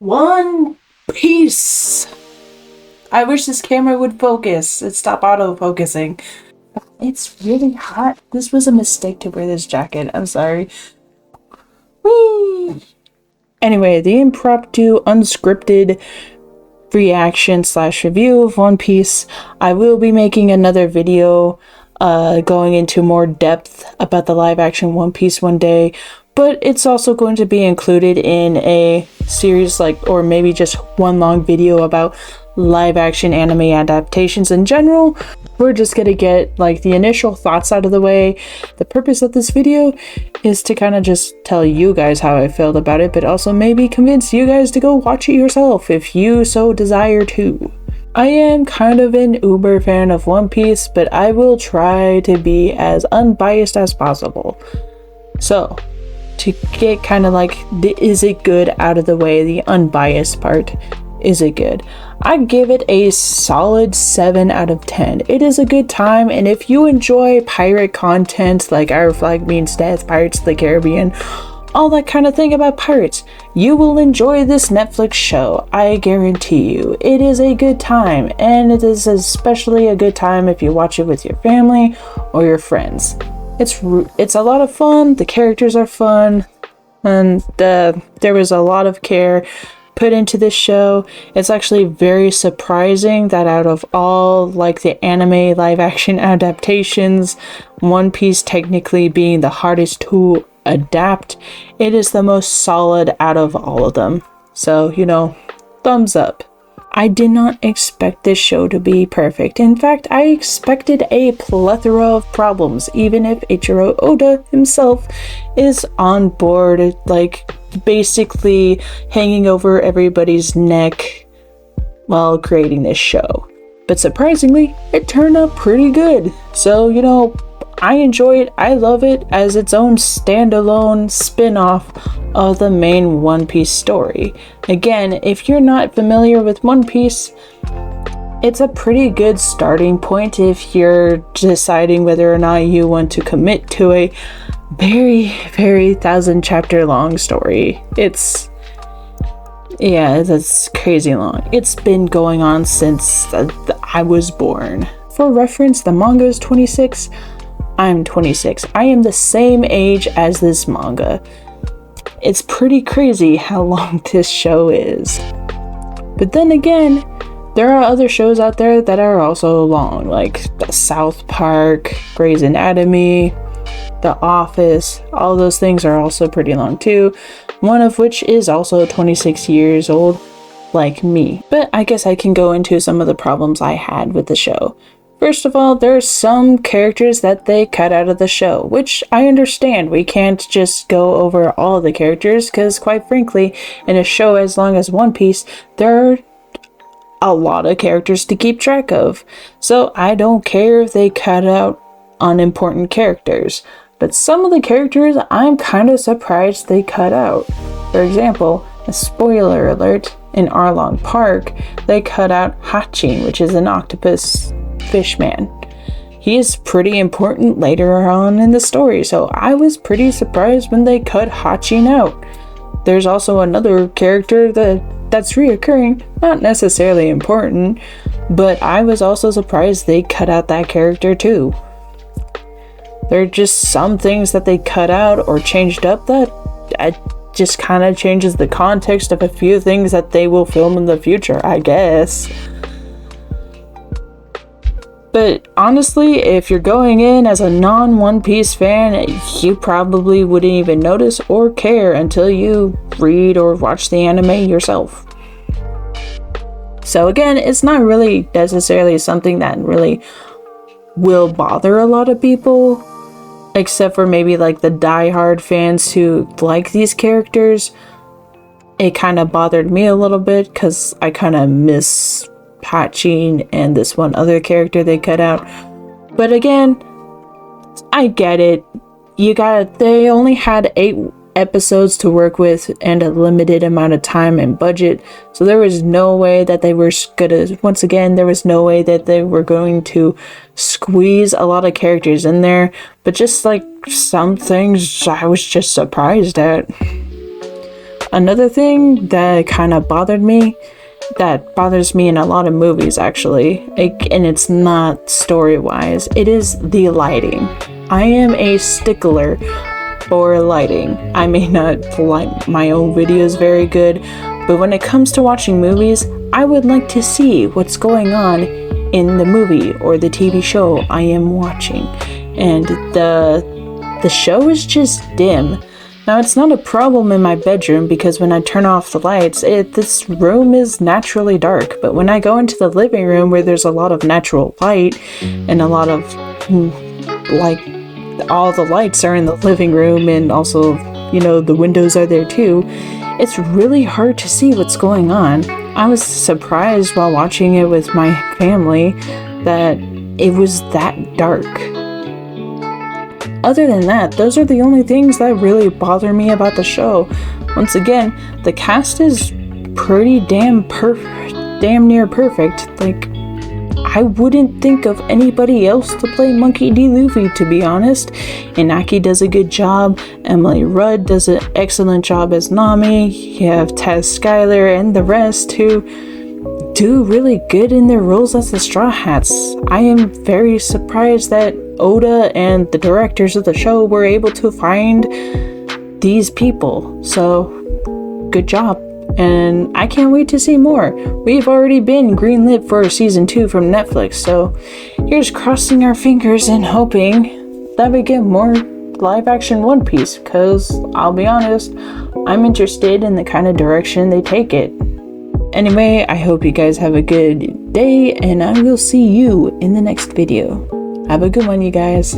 One Piece! I wish this camera would focus. It stopped auto-focusing. It's really hot. This was a mistake to wear this jacket. I'm sorry. Whee! Anyway, the impromptu, unscripted reaction / review of One Piece. I will be making another video going into more depth about the live action One Piece one day, but it's also going to be included in a series or maybe just one long video about live action anime adaptations in general. We're just gonna get the initial thoughts out of the way. The purpose of this video is to kind of just tell you guys how I felt about it, but also maybe convince you guys to go watch it yourself if you so desire to. I am kind of an uber fan of One Piece, but I will try to be as unbiased as possible. So, to get kind of the is it good out of the way, the unbiased part, is it good? I give it a solid 7 out of 10. It is a good time, and if you enjoy pirate content like Our Flag Means Death, Pirates of the Caribbean, all that kind of thing about pirates, you will enjoy this Netflix show. I guarantee you. It is a good time, and it is especially a good time if you watch it with your family or your friends. It's a lot of fun. The characters are fun, and there was a lot of care put into this show. It's actually very surprising that out of all the anime live action adaptations, One Piece technically being the hardest to adapt, it is the most solid out of all of them. So, thumbs up. I did not expect this show to be perfect. In fact, I expected a plethora of problems, even if Eiichiro Oda himself is on board, basically hanging over everybody's neck while creating this show. But surprisingly, it turned out pretty good. So, I enjoy it. I love it as its own standalone spin-off of the main One Piece story. Again, if you're not familiar with One Piece, it's a pretty good starting point if you're deciding whether or not you want to commit to a very, very 1,000 chapter long story. It's crazy long. It's been going on since I was born. For reference, the manga is 26. I'm 26. I am the same age as this manga. It's pretty crazy how long this show is. But then again, there are other shows out there that are also long, like South Park, Grey's Anatomy, The Office. All those things are also pretty long too. One of which is also 26 years old, like me. But I guess I can go into some of the problems I had with the show. First of all, there are some characters that they cut out of the show, which I understand. We can't just go over all the characters, because quite frankly, in a show as long as One Piece, there are a lot of characters to keep track of. So I don't care if they cut out unimportant characters. But some of the characters, I'm kind of surprised they cut out. For example, a spoiler alert, in Arlong Park, they cut out Hachin, which is an octopus fishman. He is pretty important later on in the story, so I was pretty surprised when they cut Hachin out. There's also another character that's reoccurring, not necessarily important, but I was also surprised they cut out that character too. There are just some things that they cut out or changed up that just kind of changes the context of a few things that they will film in the future, I guess. But honestly, if you're going in as a non-One Piece fan, you probably wouldn't even notice or care until you read or watch the anime yourself. So again, it's not really necessarily something that really will bother a lot of people, except for maybe the die-hard fans who like these characters. It kind of bothered me a little bit because I kind of miss Hachin and this one other character they cut out. But again, I get it. They only had 8 episodes to work with and a limited amount of time and budget, so there was no way that they were going to squeeze a lot of characters in there. But just some things I was just surprised at. Another thing that kind of bothers me in a lot of movies actually, and it's not story-wise, it is the lighting. I am a stickler for lighting. I may not light my own videos very good, but when it comes to watching movies, I would like to see what's going on in the movie or the TV show I am watching. And the show is just dim. Now, it's not a problem in my bedroom because when I turn off the lights, this room is naturally dark. But when I go into the living room where there's a lot of natural light and a lot of, like, all the lights are in the living room and also, you know, the windows are there too, it's really hard to see what's going on. I was surprised while watching it with my family that it was that dark. Other than that, those are the only things that really bother me about the show. Once again, the cast is pretty damn near perfect. Like, I wouldn't think of anybody else to play Monkey D. Luffy, to be honest. Inaki does a good job. Emily Rudd does an excellent job as Nami. You have Taz Skylar and the rest who do really good in their roles as the Straw Hats. I am very surprised that Oda and the directors of the show were able to find these people. So, good job. And I can't wait to see more. We've already been greenlit for season 2 from Netflix, so here's crossing our fingers and hoping that we get more live action One Piece, because I'll be honest, I'm interested in the kind of direction they take it. Anyway, I hope you guys have a good day, and I will see you in the next video. Have a good one, you guys.